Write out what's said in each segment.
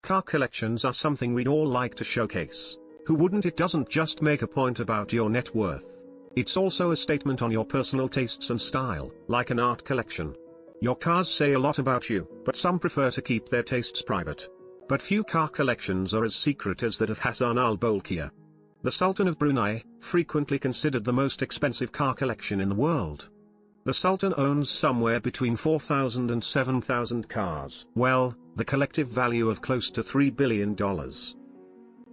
Car collections are something we'd all like to showcase. Who wouldn't? It doesn't just make a point about your net worth. It's also a statement on your personal tastes and style, like an art collection. Your cars say a lot about you, but some prefer to keep their tastes private. But few car collections are as secret as that of Hassan al-Bolkiah. The Sultan of Brunei, frequently considered the most expensive car collection in the world. The Sultan owns somewhere between 4,000 and 7,000 cars. Well, the collective value of close to $3 billion.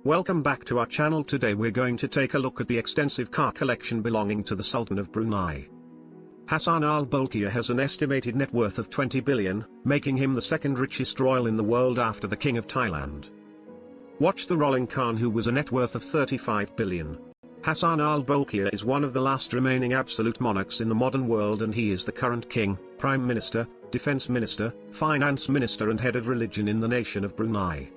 Welcome back to our channel. Today we're going to take a look at the extensive car collection belonging to the Sultan of Brunei. Hassan al-Bolkiah has an estimated net worth of 20 billion, making him the second richest royal in the world after the King of Thailand. Watch the rolling Khan, who was a net worth of 35 billion. Hassan al-Bolkiah is one of the last remaining absolute monarchs in the modern world, and he is the current king, prime minister, defense minister, finance minister and head of religion in the nation of Brunei.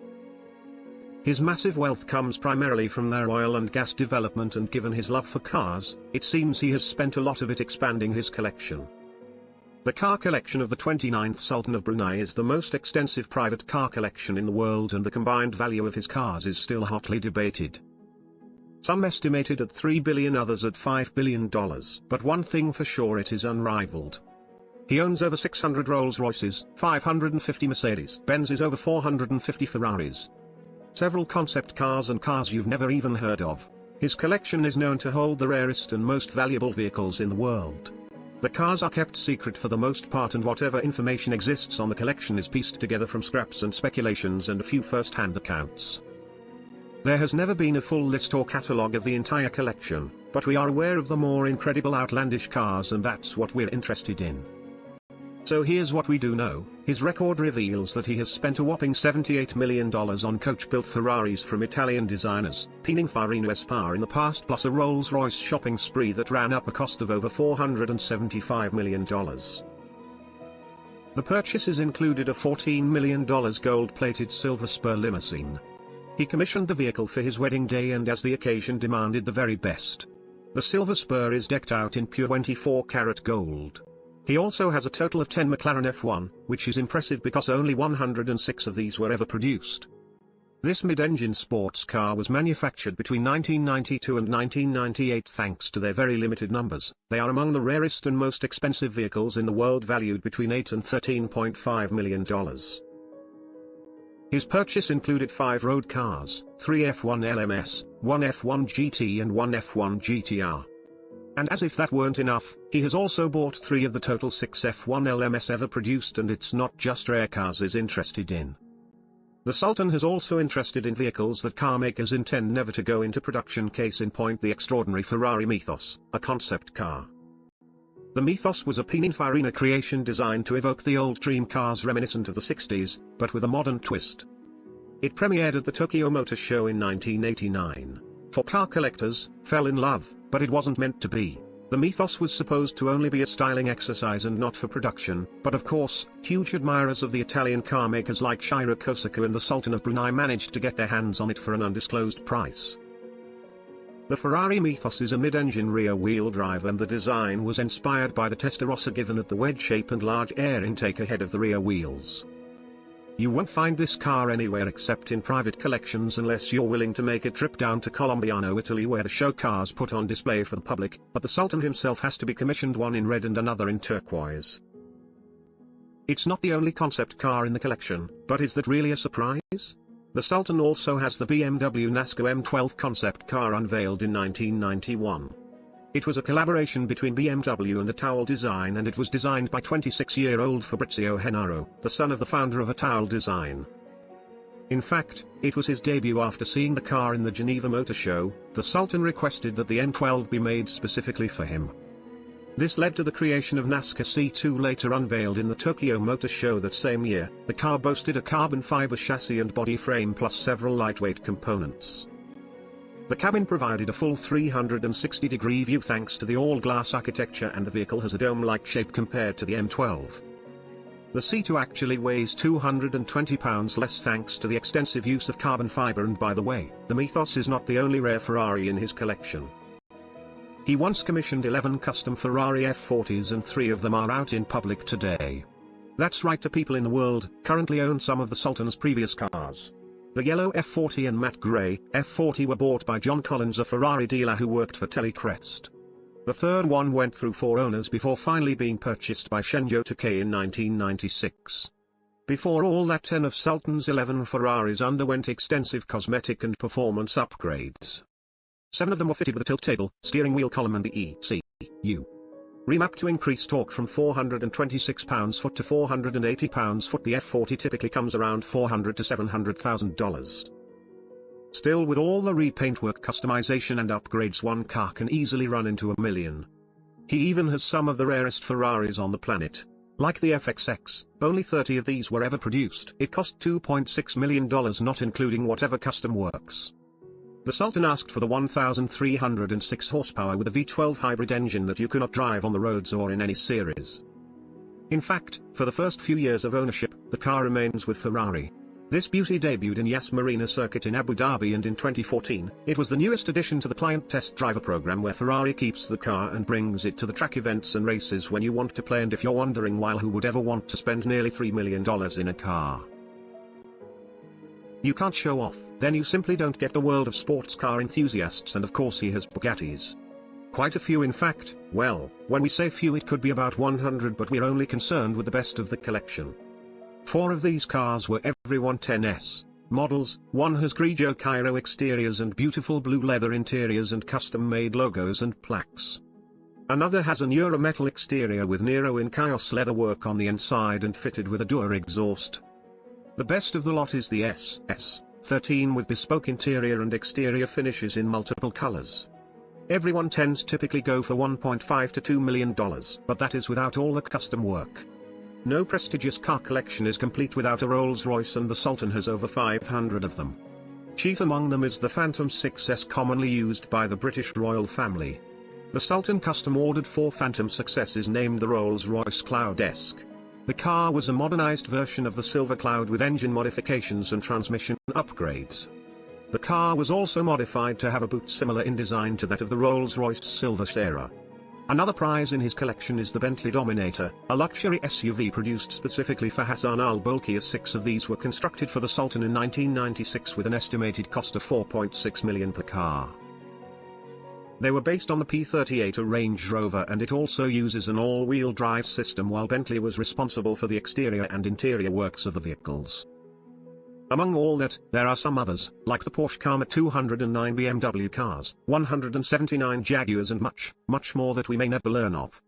His massive wealth comes primarily from their oil and gas development, and given his love for cars, it seems he has spent a lot of it expanding his collection. The car collection of the 29th Sultan of Brunei is the most extensive private car collection in the world, and the combined value of his cars is still hotly debated. Some estimate it at 3 billion, others at $5 billion, but one thing for sure, it is unrivaled. He owns over 600 Rolls Royces, 550 Mercedes Benzes, over 450 Ferraris, several concept cars and cars you've never even heard of. His collection is known to hold the rarest and most valuable vehicles in the world. The cars are kept secret for the most part, and whatever information exists on the collection is pieced together from scraps and speculations and a few first-hand accounts. There has never been a full list or catalogue of the entire collection, but we are aware of the more incredible outlandish cars, and that's what we're interested in. So here's what we do know. His record reveals that he has spent a whopping $78 million on coach-built Ferraris from Italian designers, Pininfarina Espa, in the past, plus a Rolls Royce shopping spree that ran up a cost of over $475 million. The purchases included a $14 million gold-plated silver spur limousine. He commissioned the vehicle for his wedding day, and as the occasion demanded the very best. The silver spur is decked out in pure 24-karat gold. He also has a total of 10 McLaren F1, which is impressive because only 106 of these were ever produced. This mid-engine sports car was manufactured between 1992 and 1998. Thanks to their very limited numbers, they are among the rarest and most expensive vehicles in the world, valued between $8 and $13.5 million. His purchase included 5 road cars, 3 F1 LMS, 1 F1 GT and 1 F1 GTR. And as if that weren't enough, he has also bought 3 of the total 6 F1 LMS ever produced, and it's not just rare cars he's interested in. The Sultan has also interested in vehicles that car makers intend never to go into production. Case in point, the extraordinary Ferrari Mythos, a concept car. The Mythos was a Pininfarina creation designed to evoke the old dream cars reminiscent of the 60s, but with a modern twist. It premiered at the Tokyo Motor Show in 1989. For car collectors, fell in love, but it wasn't meant to be. The Mythos was supposed to only be a styling exercise and not for production, but of course, huge admirers of the Italian car makers like Shiro Kosaku and the Sultan of Brunei managed to get their hands on it for an undisclosed price. The Ferrari Mythos is a mid-engine rear-wheel drive, and the design was inspired by the Testarossa given at the wedge shape and large air intake ahead of the rear wheels. You won't find this car anywhere except in private collections, unless you're willing to make a trip down to Colombiano, Italy, where the show cars put on display for the public, but the Sultan himself has to be commissioned, one in red and another in turquoise. It's not the only concept car in the collection, but is that really a surprise? The Sultan also has the BMW Nasco M12 concept car, unveiled in 1991. It was a collaboration between BMW and Towel Design, and it was designed by 26-year-old Fabrizio Henaro, the son of the founder of Towel Design. In fact, it was his debut. After seeing the car in the Geneva Motor Show, the Sultan requested that the M12 be made specifically for him. This led to the creation of Nasca C2, later unveiled in the Tokyo Motor Show that same year. The car boasted a carbon fiber chassis and body frame plus several lightweight components. The cabin provided a full 360-degree view thanks to the all-glass architecture, and the vehicle has a dome-like shape compared to the M12. The C2 actually weighs 220 pounds less thanks to the extensive use of carbon fiber, and by the way, the Mythos is not the only rare Ferrari in his collection. He once commissioned 11 custom Ferrari F40s, and 3 of them are out in public today. That's right, the people in the world currently own some of the Sultan's previous cars. The yellow F40 and matte grey F40 were bought by John Collins, a Ferrari dealer who worked for Telecrest. The third one went through 4 owners before finally being purchased by Shenjo Takei in 1996. Before all that, 10 of Sultan's 11 Ferraris underwent extensive cosmetic and performance upgrades. 7 of them were fitted with a tilt table, steering wheel column and the ECU. Remapped to increase torque from 426 pounds-foot to 480 pounds-foot. The F40 typically comes around $400,000 to $700,000. Still, with all the repaint work, customization and upgrades, one car can easily run into $1 million. He even has some of the rarest Ferraris on the planet. Like the FXX, only 30 of these were ever produced. It cost $2.6 million, not including whatever custom works. The Sultan asked for the 1,306 horsepower with a V12 hybrid engine that you cannot drive on the roads or in any series. In fact, for the first few years of ownership, the car remains with Ferrari. This beauty debuted in Yas Marina circuit in Abu Dhabi, and in 2014, it was the newest addition to the client test driver program, where Ferrari keeps the car and brings it to the track events and races when you want to play. And if you're wondering why, who would ever want to spend nearly $3 million in a car you can't show off, then you simply don't get the world of sports car enthusiasts. And of course he has Bugattis. Quite a few, in fact. Well, when we say few, it could be about 100, but we're only concerned with the best of the collection. 4 of these cars were every 110S models. One has Grigio Cairo exteriors and beautiful blue leather interiors and custom-made logos and plaques. Another has an Euro metal exterior with Nero in Chios leather work on the inside and fitted with a Dura exhaust. The best of the lot is the SS13 with bespoke interior and exterior finishes in multiple colors. Every 110s typically go for $1.5 to $2 million, but that is without all the custom work. No prestigious car collection is complete without a Rolls Royce, and the Sultan has over 500 of them. Chief among them is the Phantom 6S, commonly used by the British royal family. The Sultan custom-ordered 4 Phantom 6Ss named the Rolls Royce Cloud-esque. The car was a modernized version of the Silver Cloud with engine modifications and transmission upgrades. The car was also modified to have a boot similar in design to that of the Rolls Royce Silver Sierra. Another prize in his collection is the Bentley Dominator, a luxury SUV produced specifically for Hassan al-Bolkiah. 6 of these were constructed for the Sultan in 1996 with an estimated cost of $4.6 million per car. They were based on the P38, a Range Rover, and it also uses an all-wheel drive system, while Bentley was responsible for the exterior and interior works of the vehicles. Among all that, there are some others, like the Porsche Karma 209 BMW cars, 179 Jaguars and much more that we may never learn of.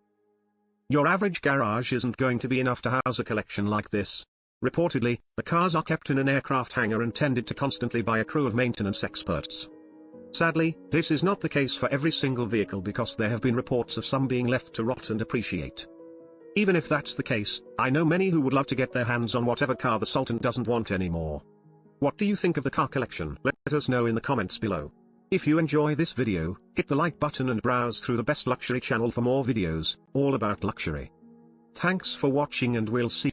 Your average garage isn't going to be enough to house a collection like this. Reportedly, the cars are kept in an aircraft hangar and tended to constantly by a crew of maintenance experts. Sadly, this is not the case for every single vehicle, because there have been reports of some being left to rot and appreciate. Even if that's the case, I know many who would love to get their hands on whatever car the Sultan doesn't want anymore. What do you think of the car collection? Let us know in the comments below. If you enjoy this video, hit the like button and browse through the best luxury channel for more videos, all about luxury. Thanks for watching, and we'll see